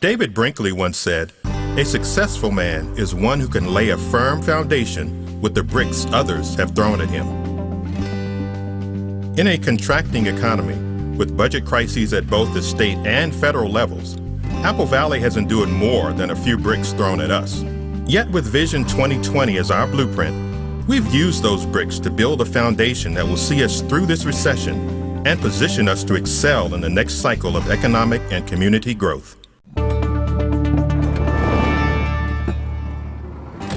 David Brinkley once said, "A successful man is one who can lay a firm foundation with the bricks others have thrown at him." In a contracting economy, with budget crises at both the state and federal levels, Apple Valley has endured more than a few bricks thrown at us. Yet with Vision 2020 as our blueprint, we've used those bricks to build a foundation that will see us through this recession and position us to excel in the next cycle of economic and community growth.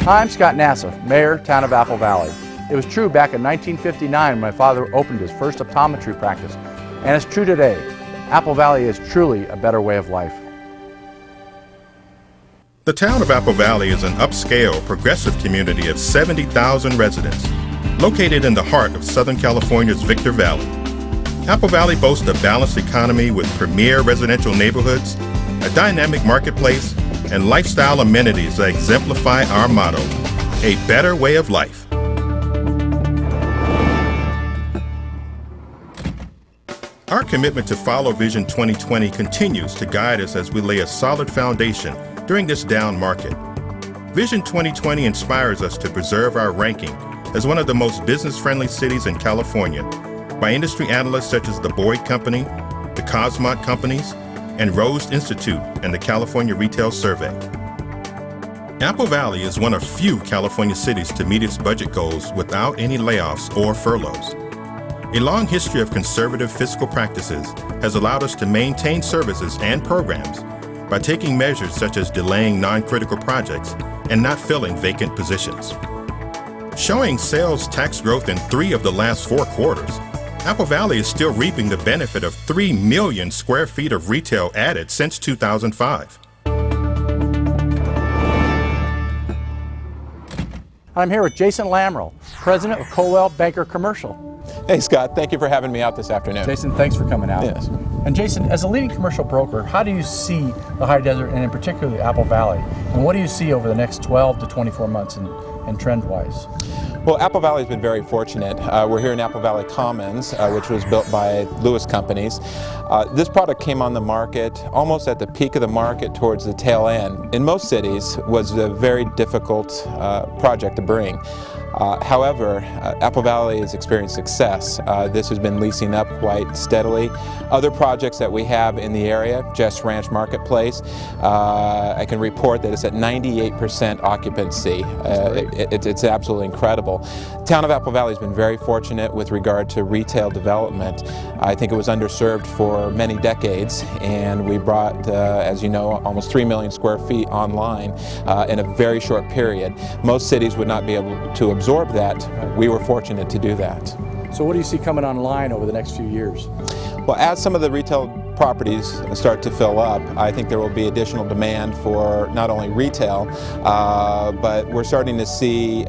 Hi, I'm Scott Nassif, Mayor, Town of Apple Valley. It was true back in 1959 when my father opened his first optometry practice, and it's true today. Apple Valley is truly a better way of life. The town of Apple Valley is an upscale, progressive community of 70,000 residents, located in the heart of Southern California's Victorville. Apple Valley boasts a balanced economy with premier residential neighborhoods, a dynamic marketplace, and lifestyle amenities that exemplify our motto, a better way of life. Our commitment to follow Vision 2020 continues to guide us as we lay a solid foundation during this down market. Vision 2020 inspires us to preserve our ranking as one of the most business-friendly cities in California by industry analysts such as the Boyd Company, the Cosmont Companies, and Rose Institute and the California Retail Survey. Apple Valley is one of few California cities to meet its budget goals without any layoffs or furloughs. A long history of conservative fiscal practices has allowed us to maintain services and programs by taking measures such as delaying non-critical projects and not filling vacant positions. Showing sales tax growth in 3 of the last 4 quarters, Apple Valley is still reaping the benefit of 3 million square feet of retail added since 2005. I'm here with Jason Lamrell, President of Colwell Banker Commercial. Hey Scott, thank you for having me out this afternoon. Jason, thanks for coming out. Yes. And Jason, as a leading commercial broker, how do you see the High Desert and in particular the Apple Valley? And what do you see over the next 12 to 24 months and trend-wise? Well, Apple Valley has been very fortunate. We're here in Apple Valley Commons, which was built by Lewis Companies. This product came on the market almost at the peak of the market towards the tail end. In most cities, was a very difficult project to bring. However, Apple Valley has experienced success. This has been leasing up quite steadily. Other projects that we have in the area, Jess Ranch Marketplace, I can report that it's at 98% occupancy. It's absolutely incredible. Town of Apple Valley has been very fortunate with regard to retail development. I think it was underserved for many decades, and we brought, as you know, almost 3 million square feet online in a very short period. Most cities would not be able to absorb that. We were fortunate to do that. So what do you see coming online over the next few years? Well, as some of the retail properties start to fill up, I think there will be additional demand for not only retail, but we're starting to see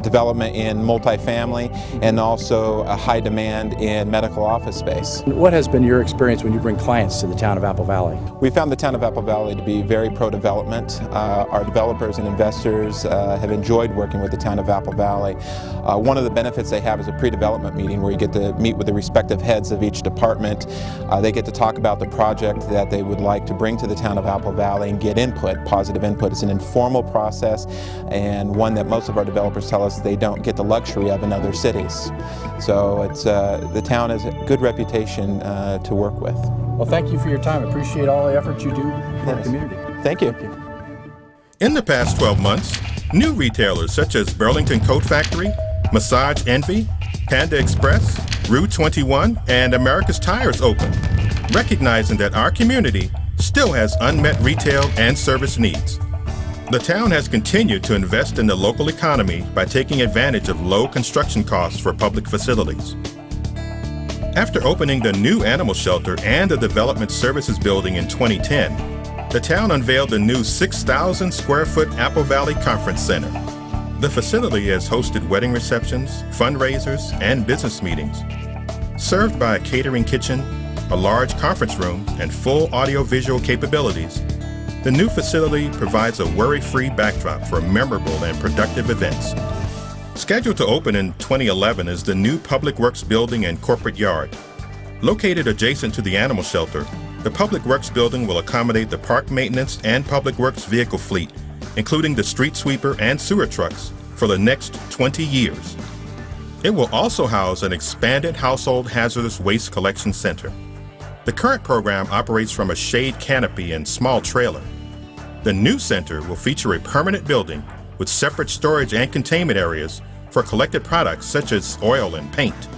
development in multifamily and also a high demand in medical office space. What has been your experience when you bring clients to the town of Apple Valley? We found the town of Apple Valley to be very pro-development. Our developers and investors have enjoyed working with the town of Apple Valley. One of the benefits they have is a pre-development meeting where you get to meet with the respective heads of each department. They get to talk about the project that they would like to bring to the town of Apple Valley and get input, positive input. It's an informal process and one that most of our developers tell us they don't get the luxury of in other cities. So it's, the town has a good reputation to work with. Well, thank you for your time. I appreciate all the efforts you do for the community. Thank you. In the past 12 months, new retailers such as Burlington Coat Factory, Massage Envy, Panda Express, Route 21, and America's Tires opened, recognizing that our community still has unmet retail and service needs. The town has continued to invest in the local economy by taking advantage of low construction costs for public facilities. After opening the new animal shelter and the development services building in 2010, the town unveiled the new 6,000 square foot Apple Valley Conference Center. The facility has hosted wedding receptions, fundraisers, and business meetings. Served by a catering kitchen, a large conference room, and full audio-visual capabilities, the new facility provides a worry-free backdrop for memorable and productive events. Scheduled to open in 2011 is the new Public Works Building and Corporate Yard. Located adjacent to the animal shelter, The Public Works building will accommodate the park maintenance and Public Works vehicle fleet, including the street sweeper and sewer trucks, for the next 20 years. It will also house an expanded household hazardous waste collection center. The current program operates from a shade canopy and small trailer. The new center will feature a permanent building with separate storage and containment areas for collected products such as oil and paint.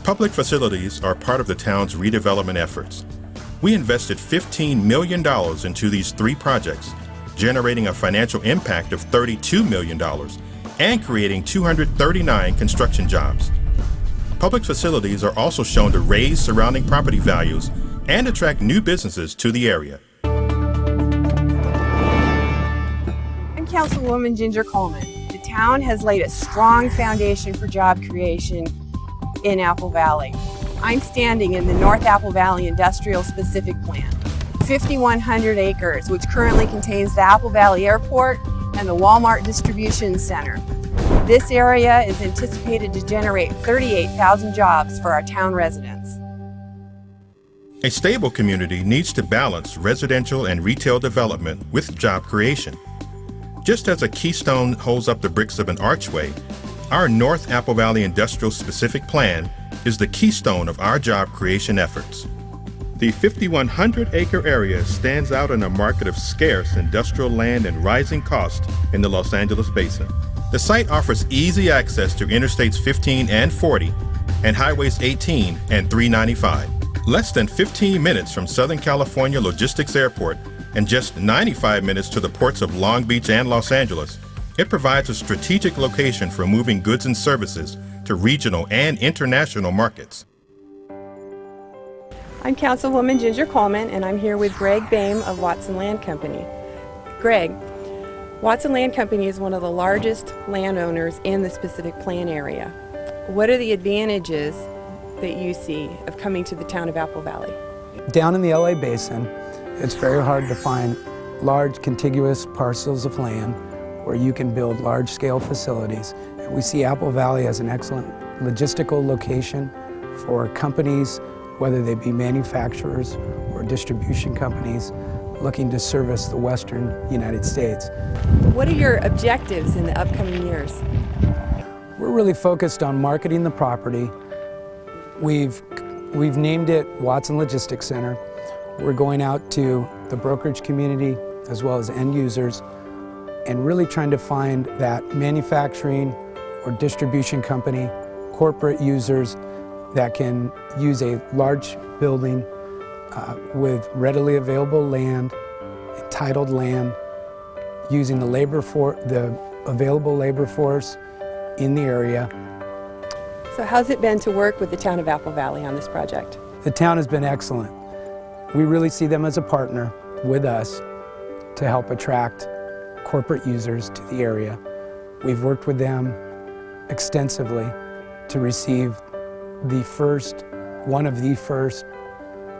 Public facilities are part of the town's redevelopment efforts. We invested $15 million into these 3 projects, generating a financial impact of $32 million and creating 239 construction jobs. Public facilities are also shown to raise surrounding property values and attract new businesses to the area. I'm Councilwoman Ginger Coleman. The town has laid a strong foundation for job creation in Apple Valley. I'm standing in the North Apple Valley Industrial Specific Plan, 5,100 acres, which currently contains the Apple Valley Airport and the Walmart Distribution Center. This area is anticipated to generate 38,000 jobs for our town residents. A stable community needs to balance residential and retail development with job creation. Just as a keystone holds up the bricks of an archway, our North Apple Valley Industrial Specific Plan is the keystone of our job creation efforts. The 5,100-acre area stands out in a market of scarce industrial land and rising costs in the Los Angeles basin. The site offers easy access to Interstates 15 and 40 and Highways 18 and 395. Less than 15 minutes from Southern California Logistics Airport and just 95 minutes to the ports of Long Beach and Los Angeles, it provides a strategic location for moving goods and services to regional and international markets. I'm Councilwoman Ginger Coleman, and I'm here with Greg Boehm of Watson Land Company. Greg, Watson Land Company is one of the largest landowners in the specific plan area. What are the advantages that you see of coming to the town of Apple Valley? Down in the LA Basin, it's very hard to find large contiguous parcels of land where you can build large-scale facilities. And we see Apple Valley as an excellent logistical location for companies, whether they be manufacturers or distribution companies, looking to service the western United States. What are your objectives in the upcoming years? We're really focused on marketing the property. We've named it Watson Logistics Center. We're going out to the brokerage community as well as end users and really trying to find that manufacturing or distribution company, corporate users that can use a large building with readily available land, entitled land, using the available labor force in the area. So how's it been to work with the town of Apple Valley on this project? The town has been excellent. We really see them as a partner with us to help attract corporate users to the area. We've worked with them extensively to receive one of the first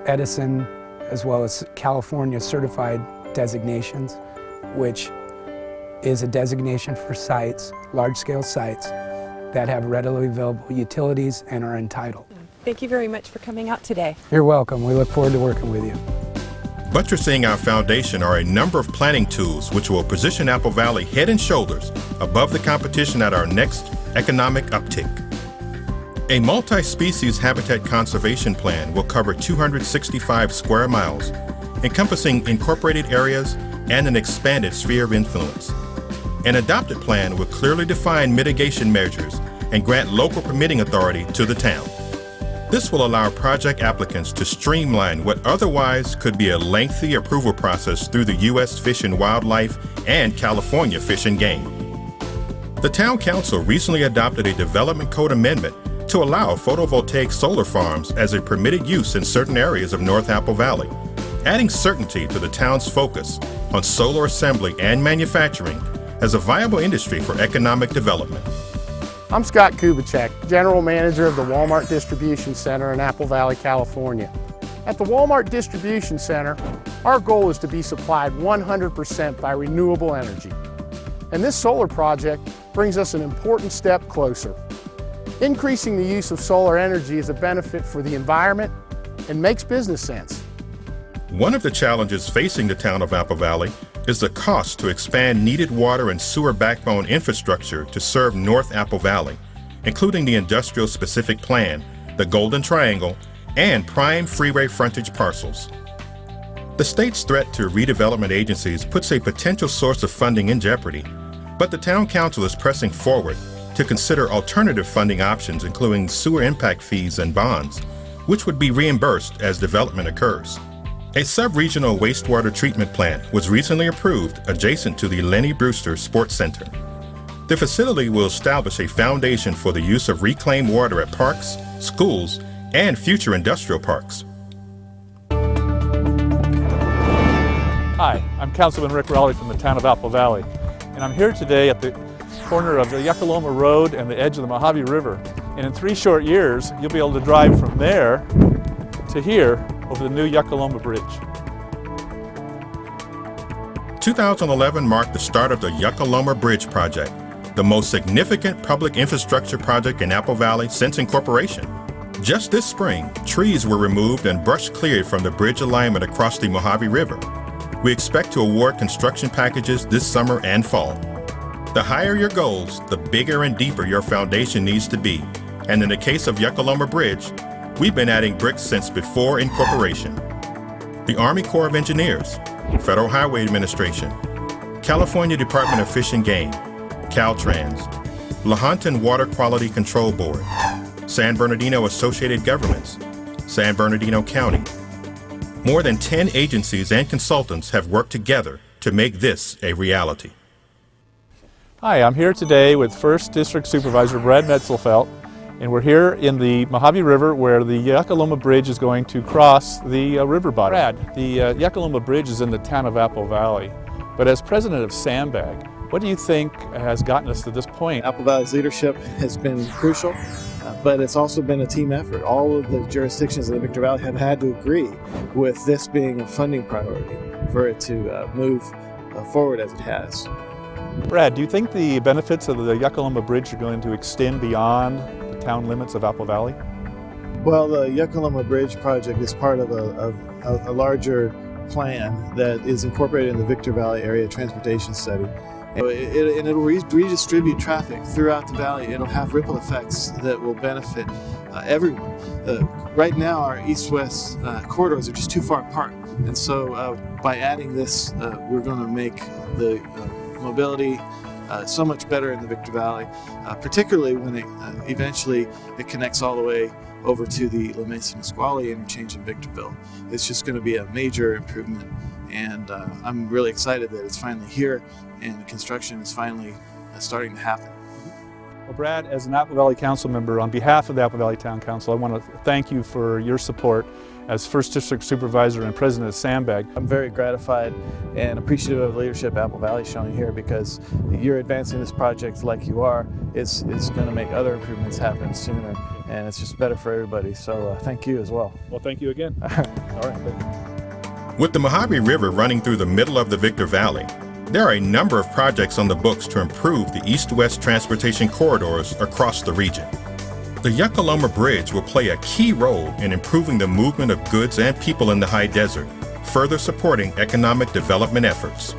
Edison as well as California certified designations, which is a designation for sites, large-scale sites, that have readily available utilities and are entitled. Thank you very much for coming out today. You're welcome. We look forward to working with you. Buttressing our foundation are a number of planning tools which will position Apple Valley head and shoulders above the competition at our next economic uptick. A multi-species habitat conservation plan will cover 265 square miles, encompassing incorporated areas and an expanded sphere of influence. An adopted plan will clearly define mitigation measures and grant local permitting authority to the town. This will allow project applicants to streamline what otherwise could be a lengthy approval process through the U.S. Fish and Wildlife and California Fish and Game. The Town Council recently adopted a development code amendment to allow photovoltaic solar farms as a permitted use in certain areas of North Apple Valley, adding certainty to the town's focus on solar assembly and manufacturing as a viable industry for economic development. I'm Scott Kubicek, General Manager of the Walmart Distribution Center in Apple Valley, California. At the Walmart Distribution Center, our goal is to be supplied 100% by renewable energy. And this solar project brings us an important step closer. Increasing the use of solar energy is a benefit for the environment and makes business sense. One of the challenges facing the town of Apple Valley is the cost to expand needed water and sewer backbone infrastructure to serve North Apple Valley, including the industrial specific plan, the Golden Triangle, and prime freeway frontage parcels. The state's threat to redevelopment agencies puts a potential source of funding in jeopardy, but the town council is pressing forward to consider alternative funding options, including sewer impact fees and bonds, which would be reimbursed as development occurs. A sub-regional wastewater treatment plant was recently approved adjacent to the Lenny Brewster Sports Center. The facility will establish a foundation for the use of reclaimed water at parks, schools, and future industrial parks. Hi, I'm Councilman Rick Rowley from the town of Apple Valley, and I'm here today at the corner of the Yuckaloma Road and the edge of the Mojave River. And in 3 short years, you'll be able to drive from there to here over the new Yuckaloma Bridge. 2011 marked the start of the Yuckaloma Bridge project, the most significant public infrastructure project in Apple Valley since incorporation. Just this spring, trees were removed and brush cleared from the bridge alignment across the Mojave River. We expect to award construction packages this summer and fall. The higher your goals, the bigger and deeper your foundation needs to be. And in the case of Yuckaloma Bridge, we've been adding bricks since before incorporation. The Army Corps of Engineers, Federal Highway Administration, California Department of Fish and Game, Caltrans, Lahontan Water Quality Control Board, San Bernardino Associated Governments, San Bernardino County. More than 10 agencies and consultants have worked together to make this a reality. Hi, I'm here today with 1st District Supervisor Brad Metzelfelt, and we're here in the Mojave River where the Yuckaloma Bridge is going to cross the river bottom. Brad, the Yuckaloma Bridge is in the town of Apple Valley, but as president of Sandbag, what do you think has gotten us to this point? Apple Valley's leadership has been crucial, but it's also been a team effort. All of the jurisdictions in the Victor Valley have had to agree with this being a funding priority for it to move forward as it has. Brad, do you think the benefits of the Yuckaloma Bridge are going to extend beyond the town limits of Apple Valley? Well, the Yuckaloma Bridge project is part of a larger plan that is incorporated in the Victor Valley Area Transportation Study. And it'll redistribute traffic throughout the valley. It'll have ripple effects that will benefit everyone. Right now, our east-west corridors are just too far apart. And so by adding this, we're going to make the mobility so much better in the Victor Valley, particularly when eventually it connects all the way over to the La Mesa Nisqually interchange in Victorville. It's just going to be a major improvement, and I'm really excited that it's finally here and the construction is finally starting to happen. Well, Brad, as an Apple Valley Council member, on behalf of the Apple Valley Town Council, I want to thank you for your support as 1st District Supervisor and President of Sandbag. I'm very gratified and appreciative of the leadership Apple Valley is showing here, because you're advancing this project like you are. It's going to make other improvements happen sooner, and it's just better for everybody. So thank you as well. Well, thank you again. All right. Thank you. With the Mojave River running through the middle of the Victor Valley, there are a number of projects on the books to improve the east-west transportation corridors across the region. The Yuckaloma Bridge will play a key role in improving the movement of goods and people in the high desert, further supporting economic development efforts.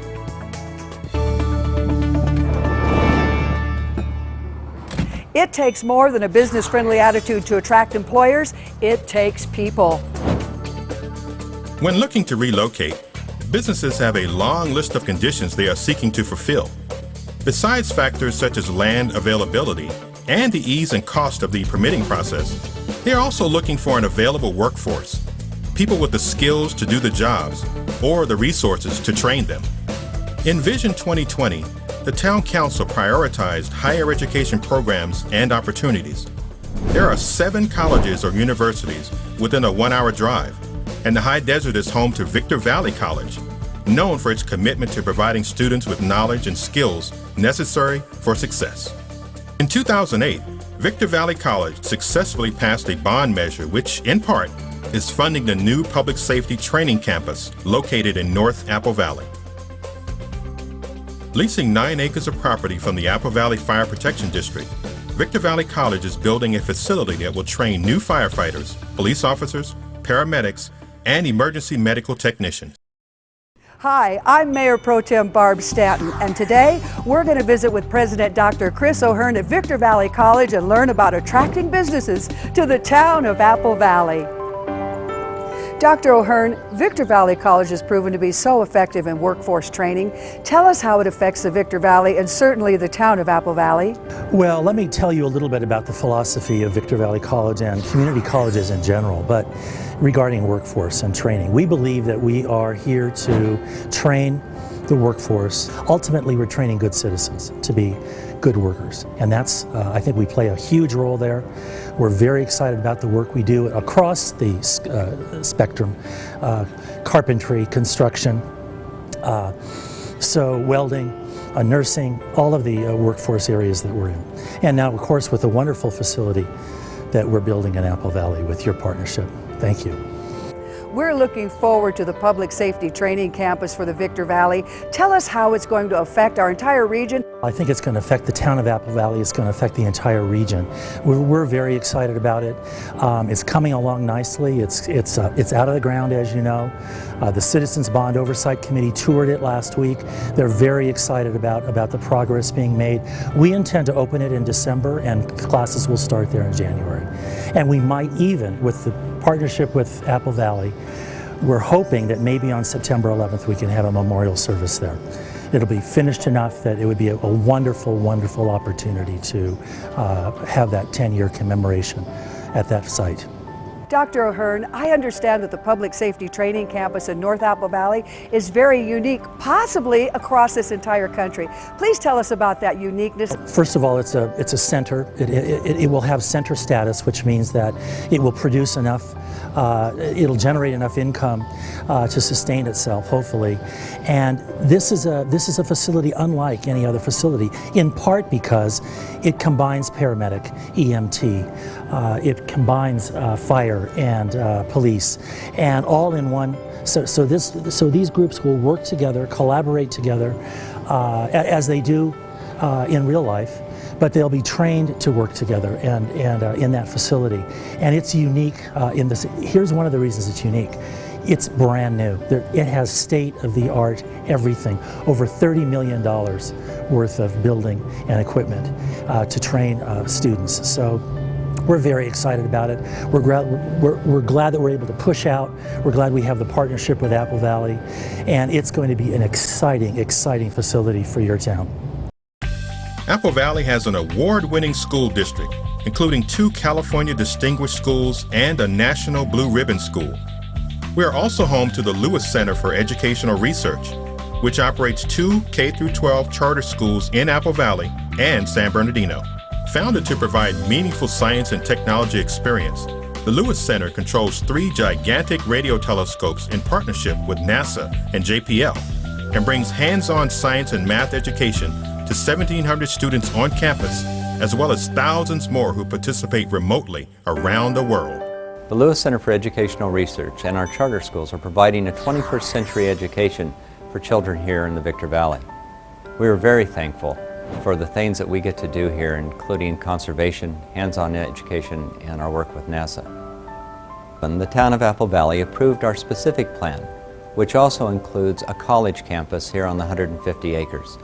It takes more than a business-friendly attitude to attract employers. It takes people. When looking to relocate, businesses have a long list of conditions they are seeking to fulfill. Besides factors such as land availability and the ease and cost of the permitting process, they are also looking for an available workforce, people with the skills to do the jobs or the resources to train them. In Vision 2020, the Town Council prioritized higher education programs and opportunities. There are 7 colleges or universities within a 1-hour drive, and the high desert is home to Victor Valley College, known for its commitment to providing students with knowledge and skills necessary for success. In 2008, Victor Valley College successfully passed a bond measure which, in part, is funding the new public safety training campus located in North Apple Valley. Leasing 9 acres of property from the Apple Valley Fire Protection District, Victor Valley College is building a facility that will train new firefighters, police officers, paramedics, and emergency medical technicians. Hi, I'm Mayor Pro Tem Barb Stanton, and today we're going to visit with President Dr. Chris O'Hearn at Victor Valley College and learn about attracting businesses to the town of Apple Valley. Dr. O'Hearn, Victor Valley College has proven to be so effective in workforce training. Tell us how it affects the Victor Valley and certainly the town of Apple Valley. Well, let me tell you a little bit about the philosophy of Victor Valley College and community colleges in general, but regarding workforce and training. We believe that we are here to train the workforce. Ultimately, we're training good citizens to be good workers, and that's, I think we play a huge role there. We're very excited about the work we do across the spectrum, carpentry, construction, so welding, nursing, all of the workforce areas that we're in. And now, of course, with the wonderful facility that we're building in Apple Valley with your partnership. Thank you. We're looking forward to the Public Safety Training Campus for the Victor Valley. Tell us how it's going to affect our entire region. I think it's going to affect the town of Apple Valley. It's going to affect the entire region. We're very excited about it. It's coming along nicely. It's out of the ground, as you know. The Citizens Bond Oversight Committee toured it last week. They're very excited about the progress being made. We intend to open it in December, and classes will start there in January. And we might even, with the partnership with Apple Valley, we're hoping that maybe on September 11th we can have a memorial service there. It'll be finished enough that it would be a wonderful, wonderful opportunity to have that 10-year commemoration at that site. Dr. O'Hearn, I understand that the Public Safety Training Campus in North Apple Valley is very unique, possibly across this entire country. Please tell us about that uniqueness. First of all, it's a center. It will have center status, which means that it will produce enough, it'll generate enough income to sustain itself, hopefully. And this is a facility unlike any other facility, in part because it combines paramedic, EMT, it combines fire and police, and all in one. So these groups will work together, collaborate together, as they do in real life, but they'll be trained to work together and in that facility. And it's unique in this. Here's one of the reasons it's unique. It's brand new. It has state-of-the-art everything, over $30 million worth of building and equipment to train students. So we're very excited about it. We're glad that we're able to push out. We're glad we have the partnership with Apple Valley, and it's going to be an exciting, exciting facility for your town. Apple Valley has an award-winning school district, including 2 California Distinguished Schools and a National Blue Ribbon School. We are also home to the Lewis Center for Educational Research, which operates 2 K-12 charter schools in Apple Valley and San Bernardino. Founded to provide meaningful science and technology experience, the Lewis Center controls 3 gigantic radio telescopes in partnership with NASA and JPL, and brings hands-on science and math education to 1,700 students on campus, as well as thousands more who participate remotely around the world. The Lewis Center for Educational Research and our charter schools are providing a 21st century education for children here in the Victor Valley. We are very thankful for the things that we get to do here, including conservation, hands-on education, and our work with NASA. And the town of Apple Valley approved our specific plan, which also includes a college campus here on the 150 acres.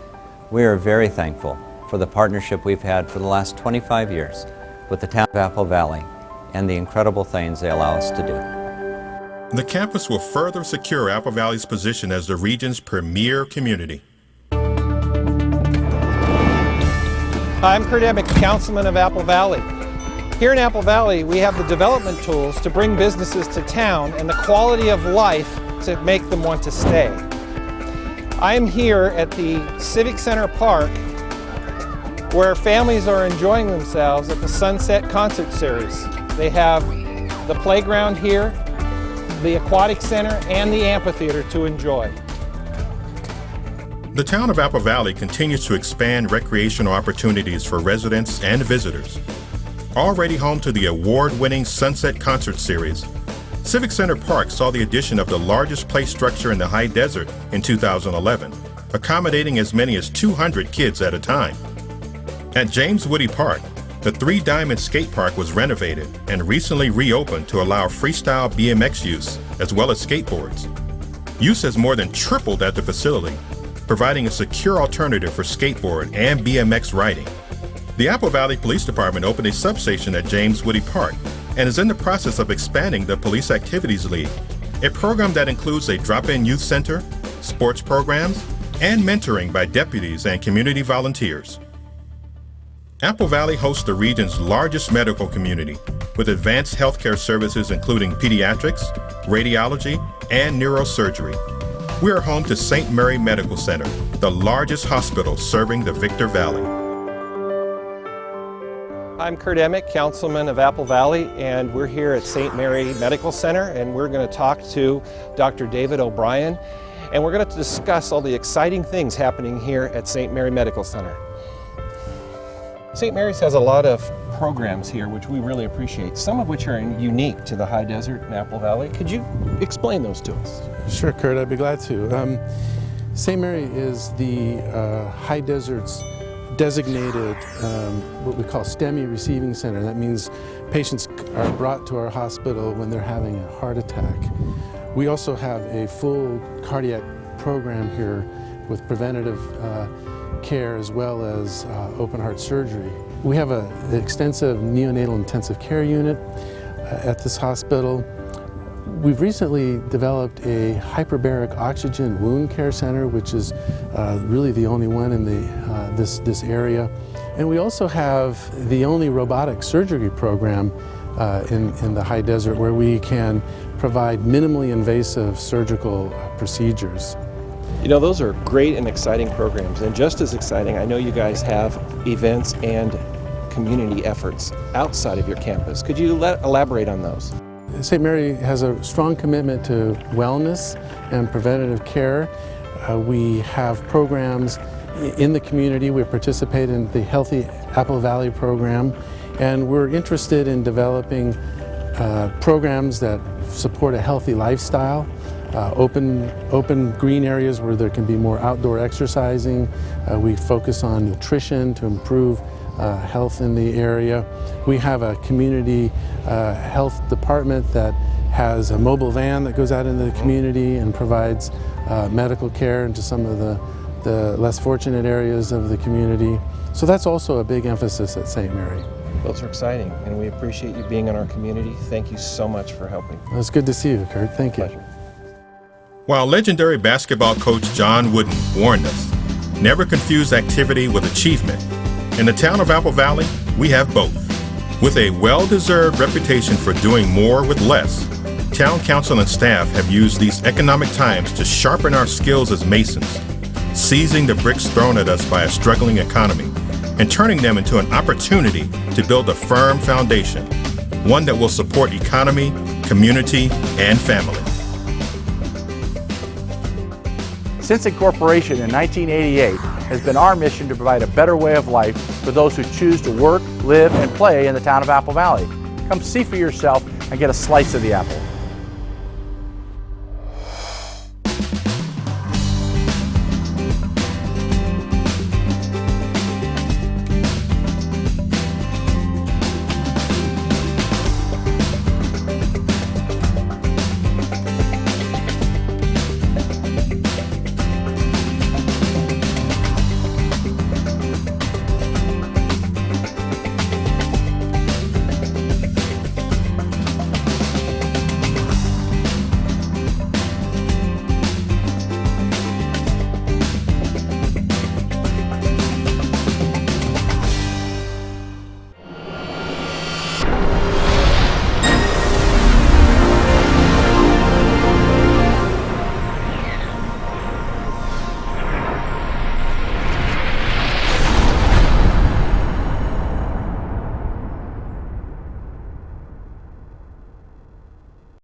We are very thankful for the partnership we've had for the last 25 years with the town of Apple Valley and the incredible things they allow us to do. The campus will further secure Apple Valley's position as the region's premier community. I'm Kurt Emick, Councilman of Apple Valley. Here in Apple Valley, we have the development tools to bring businesses to town and the quality of life to make them want to stay. I'm here at the Civic Center Park, where families are enjoying themselves at the Sunset Concert Series. They have the playground here, the aquatic center, and the amphitheater to enjoy. The town of Apple Valley continues to expand recreational opportunities for residents and visitors. Already home to the award-winning Sunset Concert Series, Civic Center Park saw the addition of the largest play structure in the high desert in 2011, accommodating as many as 200 kids at a time. At James Woody Park, The Three Diamond Skate Park was renovated and recently reopened to allow freestyle BMX use as well as skateboards. Use has more than tripled at the facility, providing a secure alternative for skateboard and BMX riding. The Apple Valley Police Department opened a substation at James Woody Park and is in the process of expanding the Police Activities League, a program that includes a drop-in youth center, sports programs, and mentoring by deputies and community volunteers. Apple Valley hosts the region's largest medical community with advanced healthcare services including pediatrics, radiology, and neurosurgery. We are home to St. Mary Medical Center, the largest hospital serving the Victor Valley. I'm Kurt Emick, Councilman of Apple Valley, and we're here at St. Mary Medical Center, and we're going to talk to Dr. David O'Brien, and we're going to discuss all the exciting things happening here at St. Mary Medical Center. St. Mary's has a lot of programs here which we really appreciate, some of which are unique to the high desert in Apple Valley. Could you explain those to us? Sure, Kurt, I'd be glad to. St. Mary is the high desert's designated what we call STEMI receiving center. That means patients are brought to our hospital when they're having a heart attack. We also have a full cardiac program here with preventative care as well as open heart surgery. We have an extensive neonatal intensive care unit at this hospital. We've recently developed a hyperbaric oxygen wound care center, which is really the only one in this area. And we also have the only robotic surgery program in the high desert where we can provide minimally invasive surgical procedures. You know, those are great and exciting programs, and just as exciting, I know you guys have events and community efforts outside of your campus. Could you elaborate on those? St. Mary has a strong commitment to wellness and preventative care. We have programs in the community. We participate in the Healthy Apple Valley program, and we're interested in developing programs that support a healthy lifestyle. Open green areas where there can be more outdoor exercising. We focus on nutrition to improve health in the area. We have a community health department that has a mobile van that goes out into the community and provides medical care into some of the less fortunate areas of the community. So that's also a big emphasis at St. Mary. Those are exciting, and we appreciate you being in our community. Thank you so much for helping. Well, it's good to see you, Kurt. Thank you. Pleasure. While legendary basketball coach John Wooden warned us, never confuse activity with achievement, in the town of Apple Valley, we have both. With a well-deserved reputation for doing more with less, town council and staff have used these economic times to sharpen our skills as masons, seizing the bricks thrown at us by a struggling economy and turning them into an opportunity to build a firm foundation, one that will support economy, community, and family. Since incorporation in 1988 has been our mission to provide a better way of life for those who choose to work, live, and play in the town of Apple Valley. Come see for yourself and get a slice of the apple.